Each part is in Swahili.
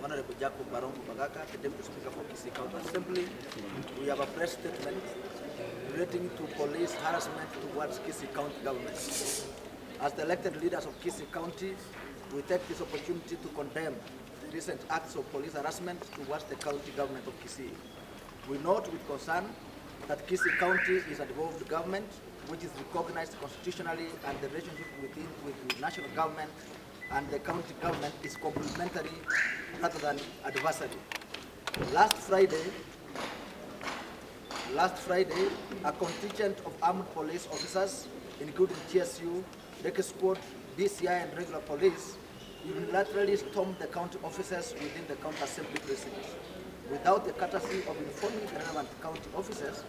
Honorable Jacob Barongo Bagaka, the Deputy Speaker for Kisii County Assembly. We have a press statement relating to police harassment towards Kisii County government. As the elected leaders of Kisii County, we take this opportunity to condemn the recent acts of police harassment towards the county government of Kisii. We note with concern that Kisii County is a devolved government which is recognized constitutionally, and the relationship with the national government and the county government is complementary rather than adversary. Last Friday, a contingent of armed police officers, including GSU, Rec Squad, DCI, and regular police, unilaterally stormed the county offices within the county assembly precinct. Without the courtesy of informing the relevant county officers,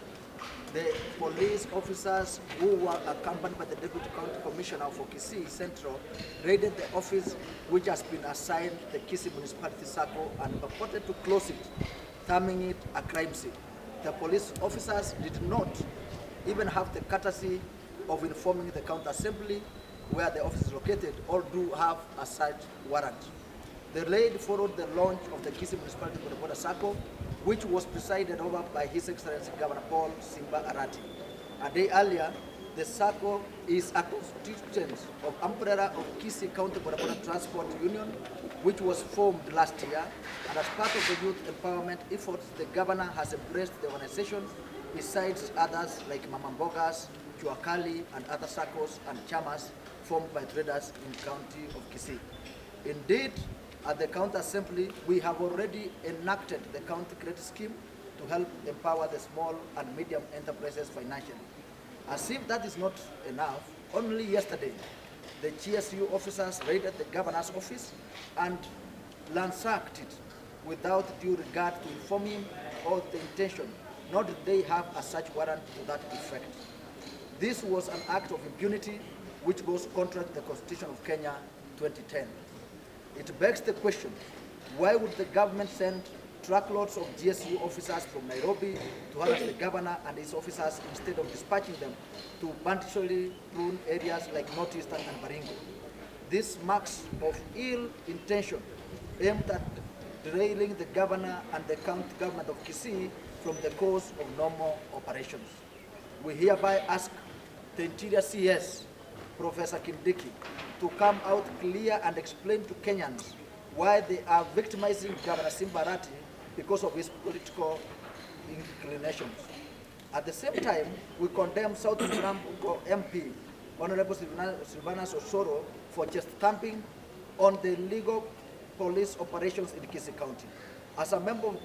the police officers who were accompanied by the Deputy County Commissioner for Kisii Central raided the office which has been assigned the Kisii Municipality Circle and purported to close it, terming it a crime scene. The police officers did not even have the courtesy of informing the County Assembly where the office is located, or do have a search warrant. The raid followed the launch of the Kisii Municipality Border Circle, which was presided over by His Excellency Governor Paul Simba Arati. A day earlier, the circle is a constituent of umbrella of Kisii County Border Transport Union, which was formed last year, and as part of the youth empowerment efforts, the governor has embraced the organization besides others like Mamambogas, Chuakali, and other circles and chamas formed by traders in the county of Kisii. Indeed, at the County Assembly, we have already enacted the county credit scheme to help empower the small and medium enterprises financially. As if that is not enough, only yesterday, the GSU officers raided the governor's office and ransacked it without due regard to inform him of the intention, nor did they have a search warrant to that effect. This was an act of impunity which goes contrary to the Constitution of Kenya 2010. It begs the question, why would the government send truckloads of GSU officers from Nairobi to harass the governor and his officers instead of dispatching them to plentifully prone areas like Northeastern and Baringo? This marks of ill intention aimed at derailing the governor and the county government of Kisii from the course of normal operations. We hereby ask the Interior CS, Professor Kindiki, to come out clear and explain to Kenyans why they are victimizing Governor Simba Arati because of his political inclinations. At the same time, we condemn South Nambuko MP, Honorable Silvanus Osoro, for just stamping on the illegal police operations in Kisii County. As a member of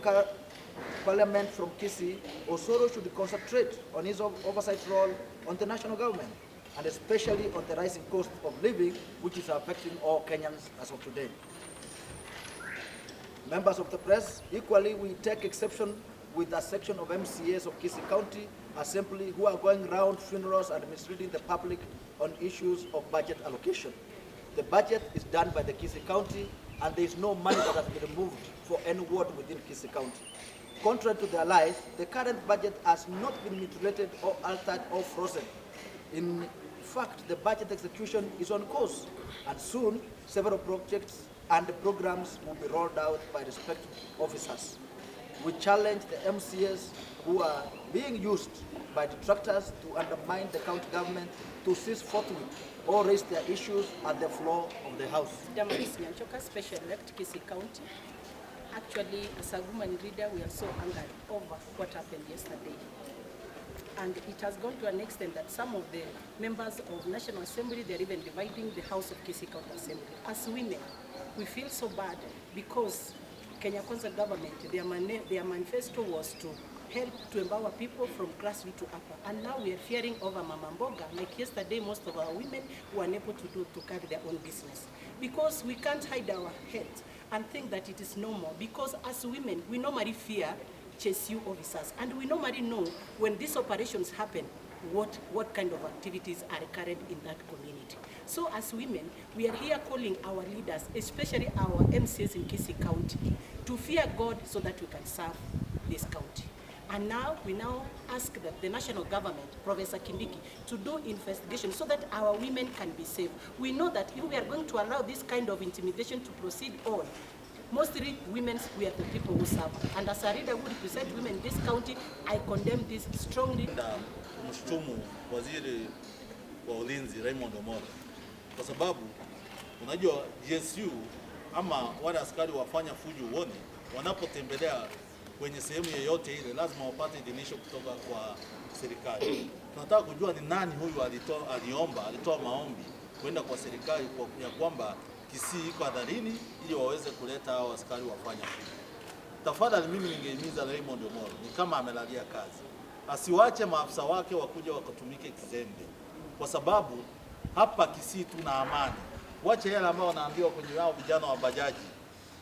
Parliament from Kisii, Osoro should concentrate on his oversight role on the national government, and especially on the rising cost of living, which is affecting all Kenyans as of today. Members of the press, equally we take exception with a section of MCAS of Kisii County Assembly who are going around funerals and misleading the public on issues of budget allocation. The budget is done by the Kisii County, and there is no money that has been removed for any ward within Kisii County. Contrary to their lies, the current budget has not been mutilated or altered or frozen. In fact, the budget execution is on course, and soon several projects and programs will be rolled out by respective officers. We challenge the MCAs who are being used by detractors to undermine the county government to cease forthwith or raise their issues at the floor of the House. Damaris Nyanchoka, Special Elect Kisii County. Actually, as a woman leader, we are so angered over what happened yesterday. And it has gone to an extent that some of the members of National Assembly, they're even dividing the House of Kisii County Assembly. As women, we feel so bad because Kenya Kwanza government, their manifesto was to help to empower people from grassroots to upper. And now we are fearing over Mama Mboga. Like yesterday, most of our women were unable to carry their own business. Because we can't hide our heads and think that it is normal. Because as women, we normally fear GSU officers. And we normally know when these operations happen, what kind of activities are recurrent in that community. So as women, we are here calling our leaders, especially our MCAs in Kisii County, to fear God so that we can serve this county. And now we ask that the national government, Professor Kindiki, to do investigation so that our women can be safe. We know that if we are going to allow this kind of intimidation to proceed on, Mostly women, we are the people who suffer. And as a leader who represent women in this county, I condemn this strongly. Mshtumu waziri wa ulinzi Raymond Omolo kwa sababu unajua GSU ama wale askari wafanya fujo uone wanapotembelea kwenye sehemu yoyote ile lazima wapate idhinisho kutoka kwa serikali. Tunataka kujua ni nani huyu alitoa maombi kwenda kwa serikali ya kwamba Kisii iko hatarini ili waweze kuleta hao askari wafanya fujo. Tafadhali mimi ningehimiza Raymond Omolo ni kama amelalia kazi, asiwache maafisa wake wakuja wakatumike kizembe, kwa sababu hapa Kisii tuna amani. Wache yale ambao wanaambiwa kwenye wao vijana wa bajaji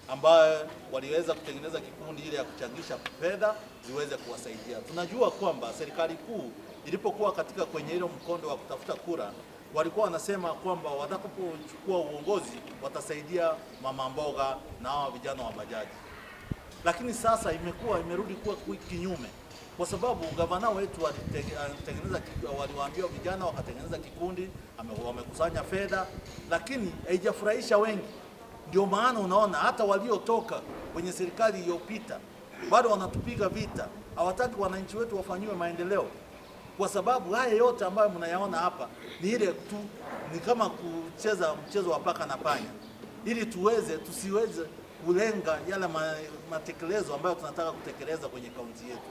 ambao waliweza kutengeneza kikundi ile ya kuchangisha fedha ziweze kuwasaidia. Tunajua kwamba serikali kuu ilipokuwa katika kwenye ile mkondo wa kutafuta kura walikuwa wanasema kwamba watakapochukua uongozi watasaidia mama mboga na hao vijana wa bajaji. Lakini sasa imerudi kuwa kinyume, kwa sababu gavana wetu waliwaambia vijana wakatengeneza kikundi, wamekusanya fedha, lakini haijafurahisha wengi. Ndio maana unaona hata waliotoka kwenye serikali iliyopita bado wanatupiga vita, hawataki wananchi wetu wafanyiwe maendeleo, kwa sababu haya yote ambayo mnayaona hapa ni ile tu, ni kama kucheza mchezo wa paka na panya, ili tusiweze kulenga yale matekelezo ambayo tunataka kutekeleza kwenye kaunti yetu.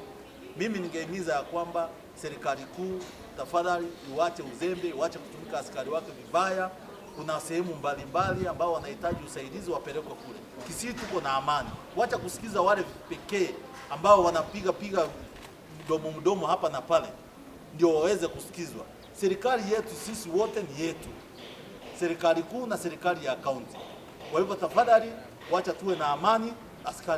Mimi ningehimiza ya kwamba serikali kuu tafadhali iwache uzembe, iwache kutumika askari wake vibaya. Kuna sehemu mbalimbali ambao wanahitaji usaidizi, wapelekwe kule. Kisii tuko na amani. Wacha kusikiza wale pekee ambao wanapiga mdomo hapa na pale ndio waweze kusikizwa. Serikali yetu sisi wote ni yetu, serikali kuu na serikali ya kaunti. Kwa hivyo tafadhali wacha tuwe na amani. Askari